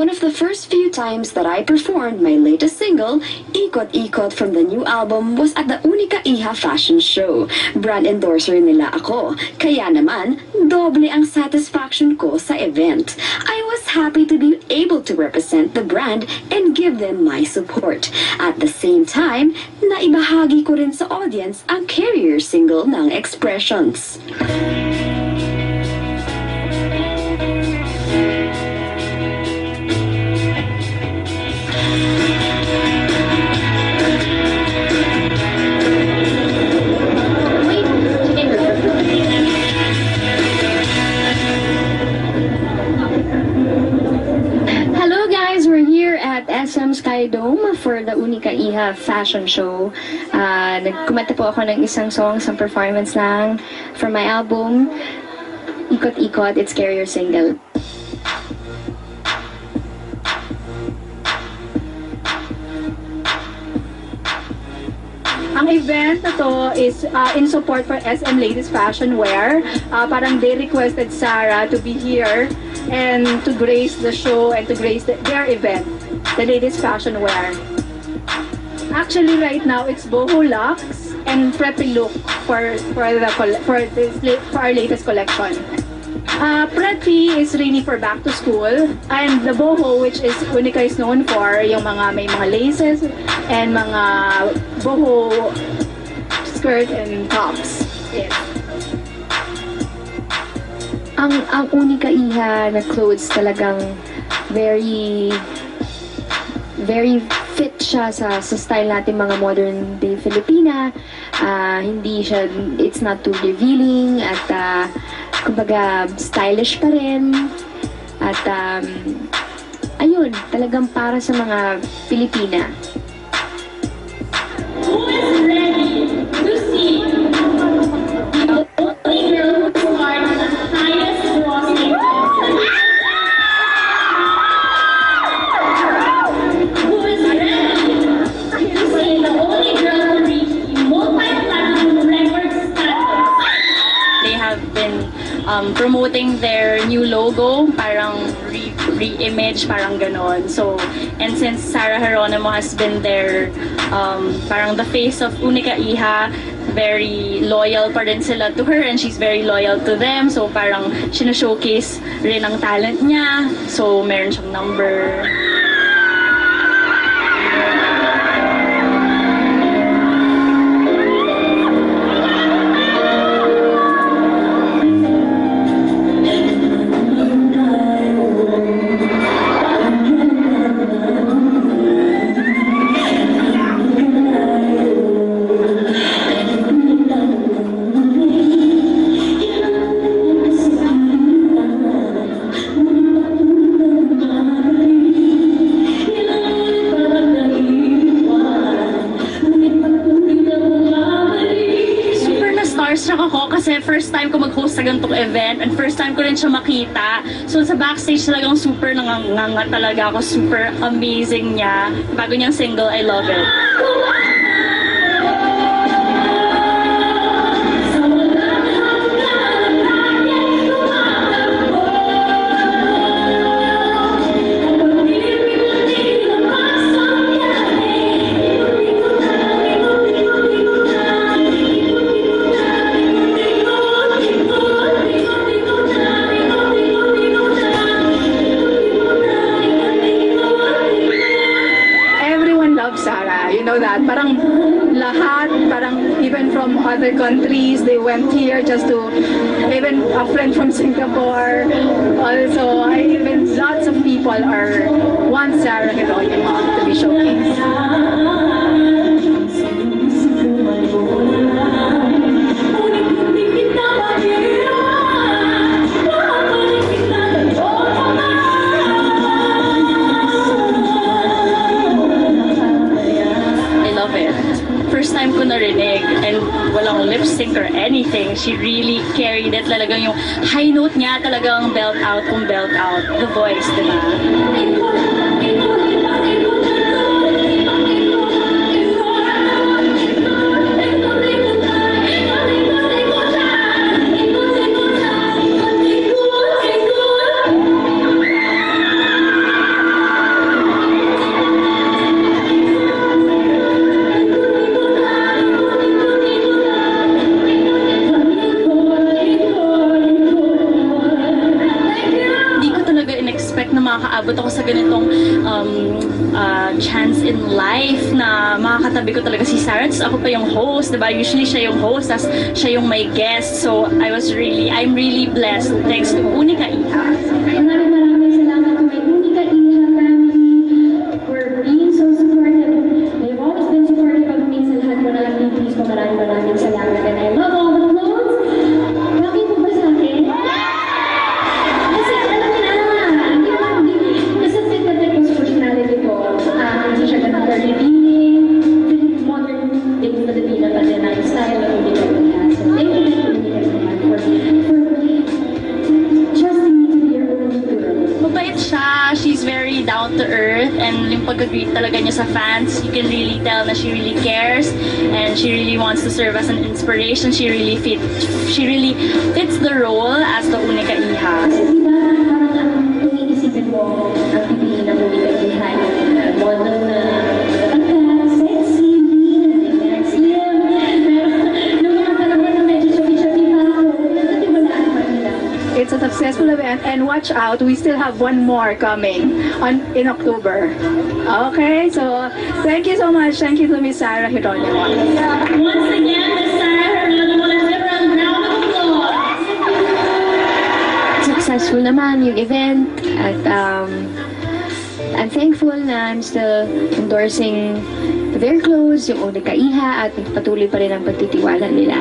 One of the first few times that I performed my latest single, Ikot Ikot from the new album, was at the Unica Iha fashion show. Brand endorser nila ako, kaya naman, doble ang satisfaction ko sa event. I was happy to be able to represent the brand and give them my support. At the same time, naibahagi ko rin sa audience ang Carrier single ng Expressions. SM Sky Dome for the Unica Iha fashion show. Nagkumanta po ako ng isang song, isang performance lang from my album, Ikot Ikot, it's Carrier single. Ang event na to is in support for SM Ladies Fashion Wear. Parang they requested Sarah to be here and to grace the show and to grace their event, the Ladies Fashion Wear. Actually, right now it's Boho Lux and Preppy Look for our latest collection. Preppy is really for back to school, and the Boho, which is Unica is known for, yung may mga laces and mga boho skirt and tops. Yes. Ang Unica Iha na clothes talagang very fit siya sa style natin mga modern day Filipina. Hindi siya, it's not too revealing at kumbaga stylish pa rin. At ayun, talagang para sa mga Pilipina. Who is ready to see the only girl who are the highest grossing? Who is ready to see the only girl who reached multi-platinum record status? They have been promoting their new logo, parang re-image, parang ganon. So, and since Sarah Geronimo has been their, parang the face of Unica Iha, very loyal pa rin sila to her and she's very loyal to them. So, parang showcase rin ang talent niya. So, meron siyang number. Kasi first time ko mag-host sa ganitong event and first time ko rin siya makita. So sa backstage talagang super nanganganga talaga ako. Super amazing niya. Bago niyang single, I love it. That parang lahat, parang even from other countries, they went here just to, even a friend from Singapore also, even lots of people want Sarah Geronimo to be showcased. First time ko narinig and walang lip sync or anything. She really carried it. Talagang yung high note niya talagang belt out kung belt out. The voice, diba? makakaabot ako sa ganitong chance in life na makakatabi ko talaga si Sarah. Tapos ako pa yung host, diba? Usually siya yung host, tapos siya yung may guest. So I'm really blessed thanks to Unica Iha. Maraming salamat to my Unica Iha family for being so supportive. They've always been supportive of me sa lahat ko na activities ko. Maraming salamat. And I love all the clothes. Bakit po ba sa akin? Kasi alam mo na, kasi fit na fit ko sa personality ko. Hindi siya ganun ka-revealing. Modern things na Filipina pa din ang style ng Unica Iha. So thank you to Unica Iha for trusting me to be your own girl. Mabait siya. She's very down to earth, and yung pag-greet talaga niya sa fans, you can really tell na she really cares and she really wants to serve as an inspiration. She really fits the role as the Unica Iha. Kasi diba, parang ang iisipin mo, ang pipiliin ng Unica Iha, yung model na matangkad, sexy, lean, slim, pero nung mga talaga na medyo chubby-chubby pa ako, nagkatiwalaan pa nila. It's a successful event, and watch out, we still have one more coming in October. Okay, so thank you so much. Thank you to Miss Sarah Geronimo. Once again, Miss Sarah Geronimo, let's give her a round of applause. Successful naman yung event at I'm thankful na I'm still endorsing very close yung Unica Iha at patuloy pa rin ang pagtitiwala nila.